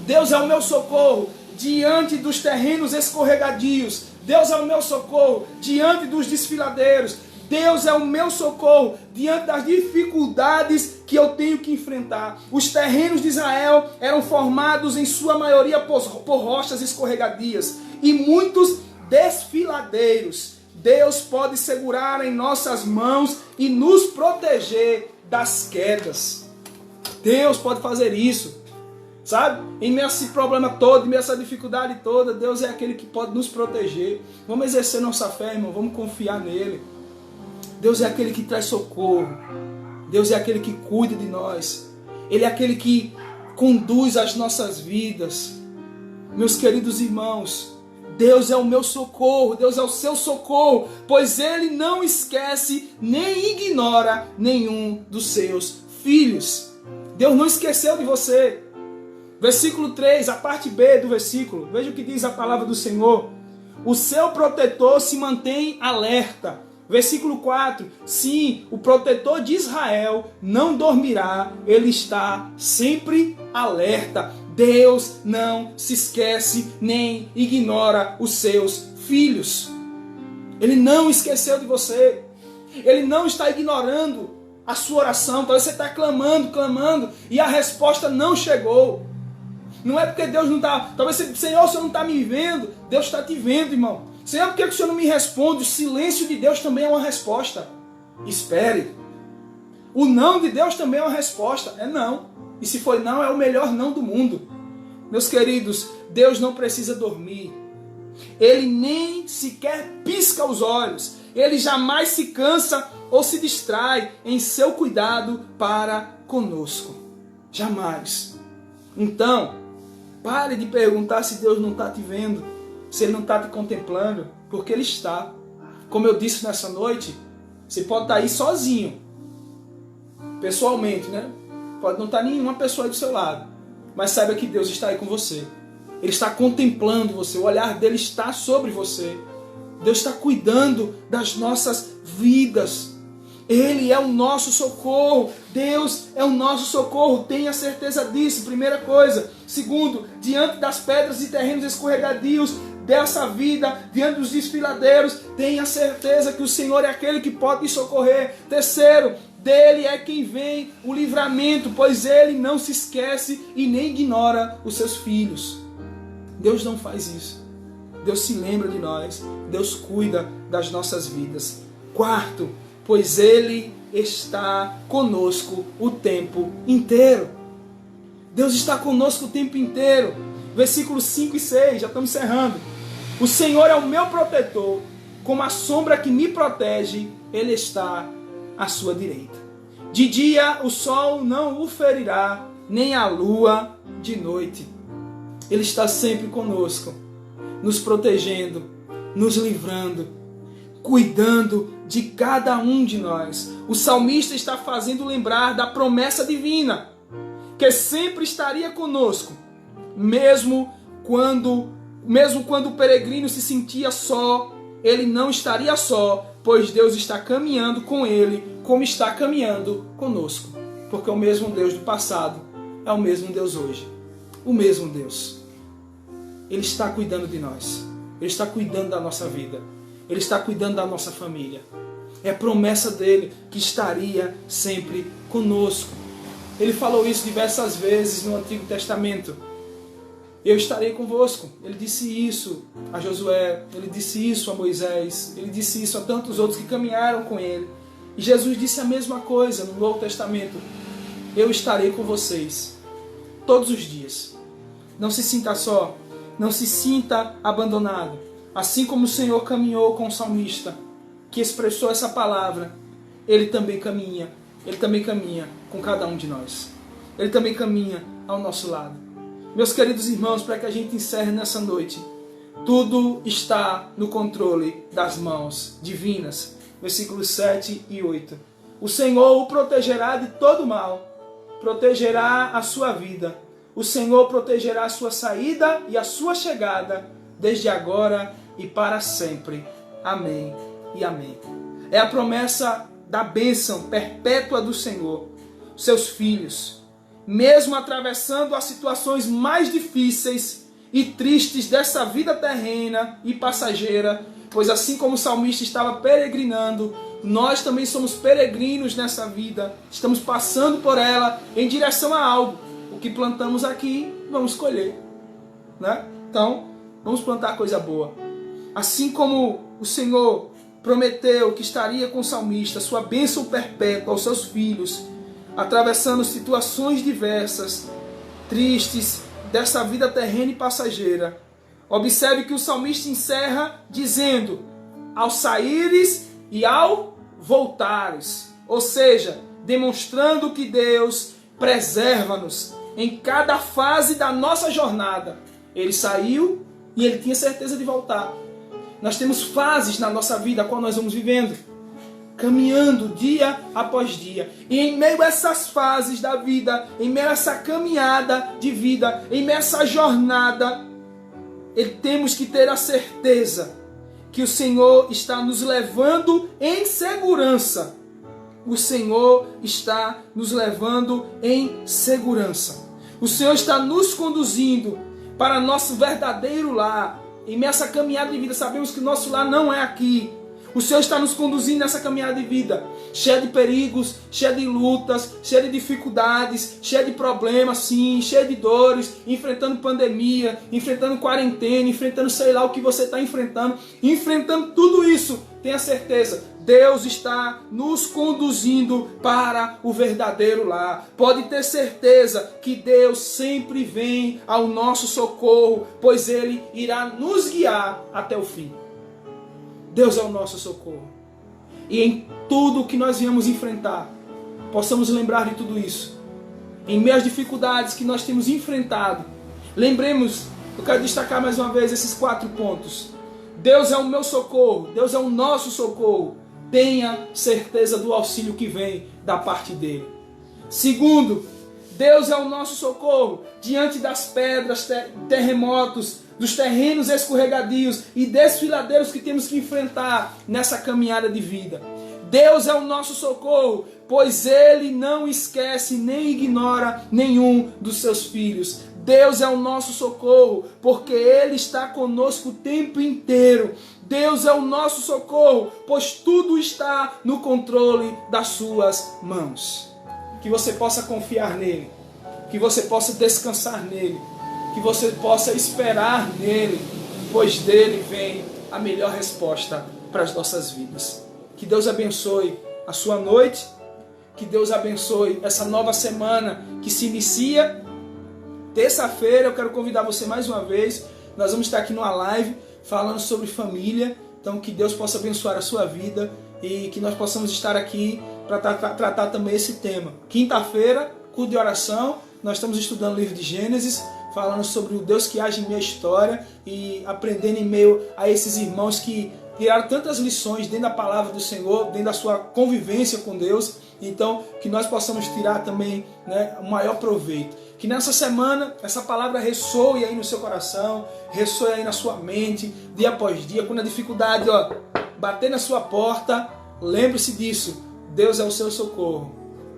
Deus é o meu socorro diante dos terrenos escorregadios. Deus é o meu socorro diante dos desfiladeiros. Deus é o meu socorro diante das dificuldades que eu tenho que enfrentar. Os terrenos de Israel eram formados em sua maioria por rochas escorregadias e muitos desfiladeiros. Deus pode segurar em nossas mãos e nos proteger das quedas. Deus pode fazer isso, sabe? Em meio a esse problema todo, em meio a essa dificuldade toda, Deus é aquele que pode nos proteger. Vamos exercer nossa fé, irmão, vamos confiar nele. Deus é aquele que traz socorro. Deus é aquele que cuida de nós. Ele é aquele que conduz as nossas vidas. Meus queridos irmãos, Deus é o meu socorro, Deus é o seu socorro, pois Ele não esquece nem ignora nenhum dos seus filhos. Deus não esqueceu de você. Versículo 3, a parte B do versículo, veja o que diz a palavra do Senhor. O seu protetor se mantém alerta. Versículo 4, sim, o protetor de Israel não dormirá, ele está sempre alerta. Deus não se esquece nem ignora os seus filhos. Ele não esqueceu de você. Ele não está ignorando a sua oração. Talvez você está clamando, e a resposta não chegou. Não é porque Deus não está... Talvez você, Senhor, o Senhor não está me vendo. Deus está te vendo, irmão. Senhor, por que o Senhor não me responde? O silêncio de Deus também é uma resposta. Espere. O não de Deus também é uma resposta. É não. E se for não, é o melhor não do mundo. Meus queridos, Deus não precisa dormir. Ele nem sequer pisca os olhos. Ele jamais se cansa ou se distrai em seu cuidado para conosco. Jamais. Então, pare de perguntar se Deus não está te vendo, se Ele não está te contemplando, porque Ele está. Como eu disse nessa noite, você pode estar aí sozinho, pessoalmente, né? Pode não estar nenhuma pessoa aí do seu lado, mas saiba que Deus está aí com você. Ele está contemplando você, o olhar dele está sobre você. Deus está cuidando das nossas vidas. Ele é o nosso socorro. Deus é o nosso socorro. Tenha certeza disso, primeira coisa. Segundo, diante das pedras e terrenos escorregadios dessa vida, diante dos desfiladeiros, tenha certeza que o Senhor é aquele que pode te socorrer. Terceiro, dele é quem vem o livramento, pois ele não se esquece e nem ignora os seus filhos. Deus não faz isso. Deus se lembra de nós. Deus cuida das nossas vidas. Quarto, pois Ele está conosco o tempo inteiro. Deus está conosco o tempo inteiro. Versículos 5 e 6, já estamos encerrando. O Senhor é o meu protetor, como a sombra que me protege, Ele está à sua direita. De dia o sol não o ferirá, nem a lua de noite. Ele está sempre conosco, nos protegendo, nos livrando, cuidando de cada um de nós. O salmista está fazendo lembrar da promessa divina, que sempre estaria conosco, mesmo quando o peregrino se sentia só, ele não estaria só, pois Deus está caminhando com ele, como está caminhando conosco. Porque o mesmo Deus do passado é o mesmo Deus hoje. O mesmo Deus. Ele está cuidando de nós. Ele está cuidando da nossa vida. Ele está cuidando da nossa família. É a promessa dele que estaria sempre conosco. Ele falou isso diversas vezes no Antigo Testamento. Eu estarei convosco. Ele disse isso a Josué. Ele disse isso a Moisés. Ele disse isso a tantos outros que caminharam com ele. E Jesus disse a mesma coisa no Novo Testamento. Eu estarei com vocês todos os dias. Não se sinta só. Não se sinta abandonado. Assim como o Senhor caminhou com o salmista, que expressou essa palavra, Ele também caminha com cada um de nós. Ele também caminha ao nosso lado. Meus queridos irmãos, para que a gente encerre nessa noite, tudo está no controle das mãos divinas. Versículos 7 e 8. O Senhor o protegerá de todo mal, protegerá a sua vida. O Senhor protegerá a sua saída e a sua chegada, desde agora e para sempre. Amém e amém. É a promessa da bênção perpétua do Senhor. Seus filhos, mesmo atravessando as situações mais difíceis e tristes dessa vida terrena e passageira, pois assim como o salmista estava peregrinando, nós também somos peregrinos nessa vida. Estamos passando por ela em direção a algo. O que plantamos aqui, vamos colher, né? Então, vamos plantar coisa boa. Assim como o Senhor prometeu que estaria com o salmista, sua bênção perpétua aos seus filhos, atravessando situações diversas, tristes, dessa vida terrena e passageira. Observe que o salmista encerra dizendo: ao saíres e ao voltares. Ou seja, demonstrando que Deus preserva-nos em cada fase da nossa jornada. Ele saiu e ele tinha certeza de voltar. Nós temos fases na nossa vida a qual nós vamos vivendo, caminhando dia após dia. E em meio a essas fases da vida, em meio a essa caminhada de vida, em meio a essa jornada, temos que ter a certeza que o Senhor está nos levando em segurança. O Senhor está nos levando em segurança. O Senhor está nos conduzindo para nosso verdadeiro lar. Em meio a essa caminhada de vida, sabemos que o nosso lar não é aqui. O Senhor está nos conduzindo nessa caminhada de vida, cheia de perigos, cheia de lutas, cheia de dificuldades, cheia de problemas, sim, cheia de dores, enfrentando pandemia, enfrentando quarentena, enfrentando sei lá o que você está enfrentando tudo isso. Tenha certeza, Deus está nos conduzindo para o verdadeiro lar. Pode ter certeza que Deus sempre vem ao nosso socorro, pois Ele irá nos guiar até o fim. Deus é o nosso socorro. E em tudo que nós viemos enfrentar, possamos lembrar de tudo isso. Em meio às dificuldades que nós temos enfrentado, lembremos, eu quero destacar mais uma vez esses 4 pontos. Deus é o meu socorro, Deus é o nosso socorro. Tenha certeza do auxílio que vem da parte dele. Segundo, Deus é o nosso socorro diante das pedras, terremotos, dos terrenos escorregadios e desfiladeiros que temos que enfrentar nessa caminhada de vida. Deus é o nosso socorro, pois Ele não esquece nem ignora nenhum dos seus filhos. Deus é o nosso socorro, porque Ele está conosco o tempo inteiro. Deus é o nosso socorro, pois tudo está no controle das suas mãos. Que você possa confiar nele, que você possa descansar nele, que você possa esperar nele, pois dele vem a melhor resposta para as nossas vidas. Que Deus abençoe a sua noite, que Deus abençoe essa nova semana que se inicia. Terça-feira eu quero convidar você mais uma vez, nós vamos estar aqui numa live falando sobre família. Então que Deus possa abençoar a sua vida e que nós possamos estar aqui para tratar também esse tema. Quinta-feira, culto de oração, nós estamos estudando o livro de Gênesis, falando sobre o Deus que age em meio à história e aprendendo em meio a esses irmãos que tiraram tantas lições dentro da palavra do Senhor, dentro da sua convivência com Deus. Então, que nós possamos tirar também, né, o maior proveito. Que nessa semana essa palavra ressoe aí no seu coração, ressoe aí na sua mente, dia após dia, quando a dificuldade bater na sua porta, lembre-se disso. Deus é o seu socorro,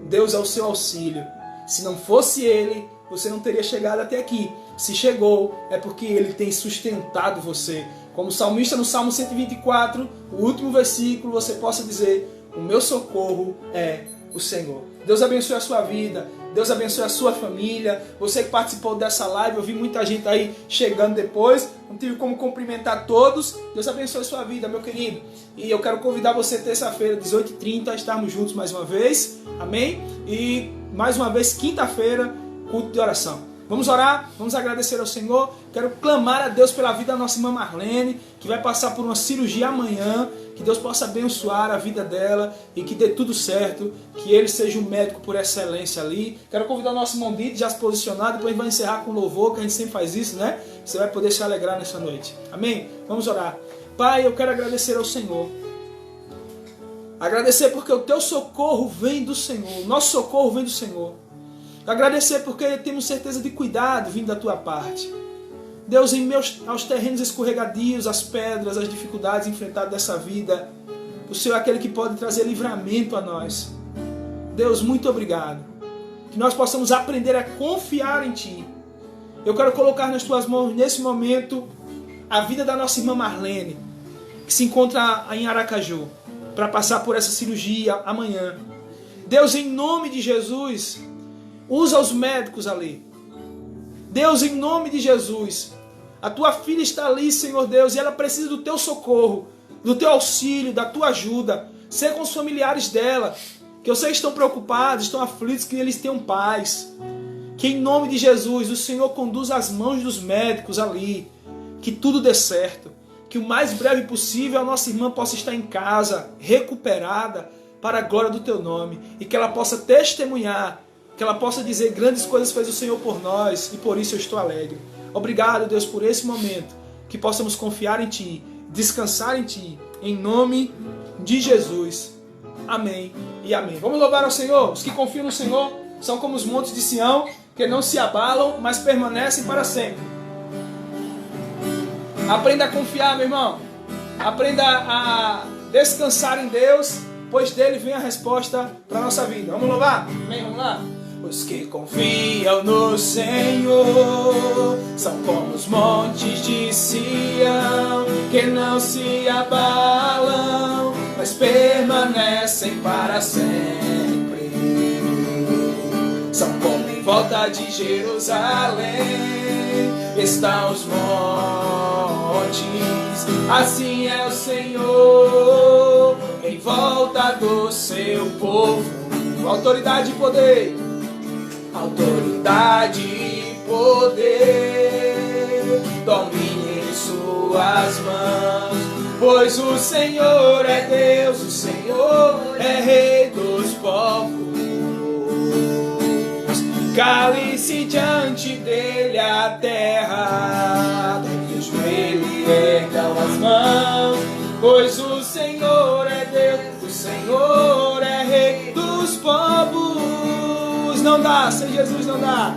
Deus é o seu auxílio. Se não fosse Ele, você não teria chegado até aqui. Se chegou, é porque Ele tem sustentado você. Como o salmista no Salmo 124, o último versículo, você possa dizer: o meu socorro é o Senhor. Deus abençoe a sua vida, Deus abençoe a sua família. Você que participou dessa live, eu vi muita gente aí chegando depois, não tive como cumprimentar todos. Deus abençoe a sua vida, meu querido. E eu quero convidar você terça-feira, 18h30, a estarmos juntos mais uma vez. Amém? E mais uma vez, quinta-feira, culto de oração. Vamos orar, vamos agradecer ao Senhor. Quero clamar a Deus pela vida da nossa irmã Marlene, que vai passar por uma cirurgia amanhã. Que Deus possa abençoar a vida dela e que dê tudo certo. Que Ele seja um médico por excelência ali. Quero convidar o nosso irmão Dito já se posicionar. Depois a gente vai encerrar com louvor, que a gente sempre faz isso, né? Você vai poder se alegrar nessa noite. Amém? Vamos orar. Pai, eu quero agradecer ao Senhor. Agradecer porque o Teu socorro vem do Senhor. O nosso socorro vem do Senhor. Agradecer porque temos certeza de cuidado vindo da Tua parte. Deus, em meio aos terrenos escorregadios, as pedras, as dificuldades enfrentadas dessa vida, o Senhor é aquele que pode trazer livramento a nós. Deus, muito obrigado. Que nós possamos aprender a confiar em Ti. Eu quero colocar nas Tuas mãos, nesse momento, a vida da nossa irmã Marlene, que se encontra em Aracaju, para passar por essa cirurgia amanhã. Deus, em nome de Jesus, usa os médicos ali. Deus, em nome de Jesus, a Tua filha está ali, Senhor Deus, e ela precisa do Teu socorro. do teu auxílio, da tua ajuda. Ser com os familiares dela, que eu sei que estão preocupados, estão aflitos, que eles tenham paz. Que em nome de Jesus o Senhor conduza as mãos dos médicos ali, que tudo dê certo. Que o mais breve possível a nossa irmã possa estar em casa, recuperada, para a glória do teu nome. E que ela possa testemunhar, que ela possa dizer: grandes coisas fez o Senhor por nós e por isso eu estou alegre. Obrigado, Deus, por esse momento. Que possamos confiar em Ti, descansar em Ti, em nome de Jesus. Amém e amém. Vamos louvar ao Senhor. Os que confiam no Senhor são como os montes de Sião, que não se abalam, mas permanecem para sempre. Aprenda a confiar, meu irmão. Aprenda a descansar em Deus, pois dele vem a resposta para a nossa vida. Vamos louvar? Amém? Vamos lá? Os que confiam no Senhor são como os montes de Sião, que não se abalam, mas permanecem para sempre. São como em volta de Jerusalém estão os montes. Assim é o Senhor em volta do seu povo. Autoridade e poder, autoridade e poder, domine em suas mãos. Pois o Senhor é Deus, o Senhor é Rei dos povos. Cale-se diante dele a terra, que o joelho ergam as mãos. Pois o Senhor é Deus, o Senhor é Rei dos povos. Não dá, sem Jesus não dá.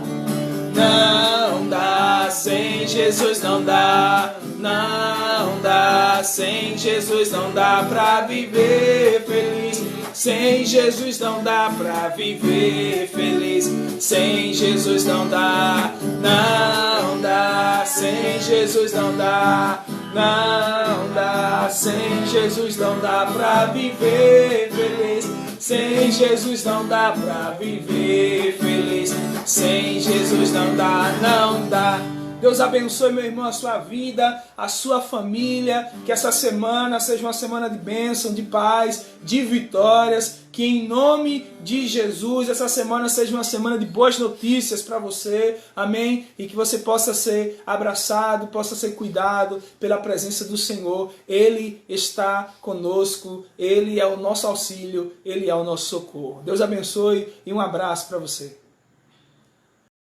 Não dá, sem Jesus não dá. Não dá, sem Jesus não dá pra viver feliz. Sem Jesus não dá pra viver feliz. Sem Jesus não dá. Não dá, sem Jesus não dá. Não dá, sem Jesus não dá pra viver feliz. Sem Jesus não dá pra viver feliz. Sem Jesus não dá, não dá. Deus abençoe, meu irmão, a sua vida, a sua família. Que essa semana seja uma semana de bênção, de paz, de vitórias. Que em nome de Jesus essa semana seja uma semana de boas notícias para você. Amém? E que você possa ser abraçado, possa ser cuidado pela presença do Senhor. Ele está conosco. Ele é o nosso auxílio. Ele é o nosso socorro. Deus abençoe e um abraço para você.